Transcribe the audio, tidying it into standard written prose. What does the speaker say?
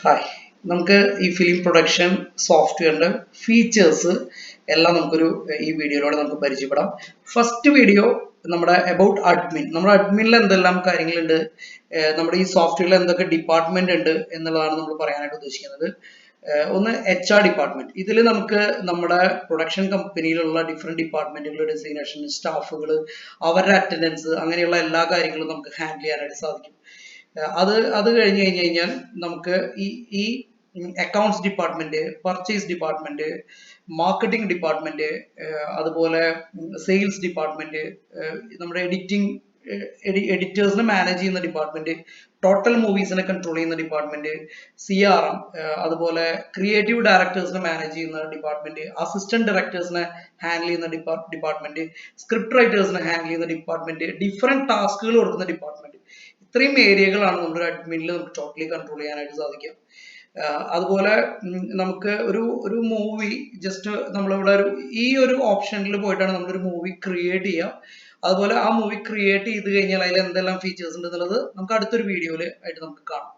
Hi, നമുക്ക് ഈ film production സോഫ്റ്റ്വെയറിന്റെ ഫീച്ചേഴ്സ് എല്ലാം ഈ വീഡിയോയിലൂടെ നമുക്ക് പരിചയപ്പെടാം. ഫസ്റ്റ് വീഡിയോ നമ്മുടെ അബൌട്ട് അഡ്മിൻ. നമ്മുടെ അഡ്മിനിൽ എന്തെല്ലാം കാര്യങ്ങളുണ്ട്, നമ്മുടെ ഈ സോഫ്റ്റ്വെയറിൽ എന്തൊക്കെ ഡിപ്പാർട്ട്മെന്റ് ഉണ്ട് എന്നുള്ളതാണ് നമ്മൾ പറയാനായിട്ട് ഉദ്ദേശിക്കുന്നത്. ഒന്ന് HR ഡിപ്പാർട്ട്മെന്റ്. ഇതിൽ നമുക്ക് നമ്മുടെ പ്രൊഡക്ഷൻ കമ്പനിയിലുള്ള ഡിഫറെന്റ് ഡിപ്പാർട്ട്മെന്റുകളുടെ ഡെസിഗ്നേഷൻ, സ്റ്റാഫുകൾ, അവരുടെ അറ്റൻഡൻസ്, അങ്ങനെയുള്ള എല്ലാ കാര്യങ്ങളും നമുക്ക് ഹാൻഡിൽ ചെയ്യാനായിട്ട് സാധിക്കും. അത് കഴിഞ്ഞ് കഴിഞ്ഞാൽ നമുക്ക് ഈ ഈ accounts department, purchase department, marketing department, അതുപോലെ സെയിൽസ് ഡിപ്പാർട്ട്മെന്റ്, നമ്മുടെ എഡിറ്റേഴ്സിനെ മാനേജ് ചെയ്യുന്ന ഡിപ്പാർട്ട്മെന്റ്, ടോട്ടൽ മൂവീസിനെ കൺട്രോൾ ചെയ്യുന്ന ഡിപ്പാർട്ട്മെന്റ്, CRM, അതുപോലെ ക്രിയേറ്റീവ് ഡയറക്ടേഴ്സിനെ മാനേജ് ചെയ്യുന്ന ഡിപ്പാർട്ട്മെന്റ്, അസിസ്റ്റന്റ് ഡയറക്ടേഴ്സിനെ ഹാൻഡിൽ ചെയ്യുന്ന ഡിപ്പാർട്ട്മെന്റ്, സ്ക്രിപ്റ്റ് റൈറ്റേഴ്സിനെ ഹാൻഡിൽ ചെയ്യുന്ന ഡിപ്പാർട്ട്മെന്റ്, ഡിഫറെന്റ് ടാസ്കുകൾ കൊടുക്കുന്ന ഡിപ്പാർട്ട്മെന്റ്. ഇത്രയും ഏരിയകളാണ് നമ്മുടെ അഡ്മിനിൽ നമുക്ക് ടോട്ടലി കൺട്രോൾ ചെയ്യാനായിട്ട് സാധിക്കുക. അതുപോലെ നമുക്ക് ഒരു മൂവി ജസ്റ്റ് നമ്മളിവിടെ ഈ ഒരു ഓപ്ഷനിൽ പോയിട്ടാണ് നമ്മളൊരു മൂവി ക്രിയേറ്റ് ചെയ്യുക. അതുപോലെ ആ മൂവി ക്രിയേറ്റ് ചെയ്ത് കഴിഞ്ഞാൽ അതിൽ എന്തെല്ലാം ഫീച്ചേഴ്സ് ഉണ്ട് എന്നുള്ളത് നമുക്ക് അടുത്തൊരു വീഡിയോയിൽ ആയിട്ട് നമുക്ക് കാണാം.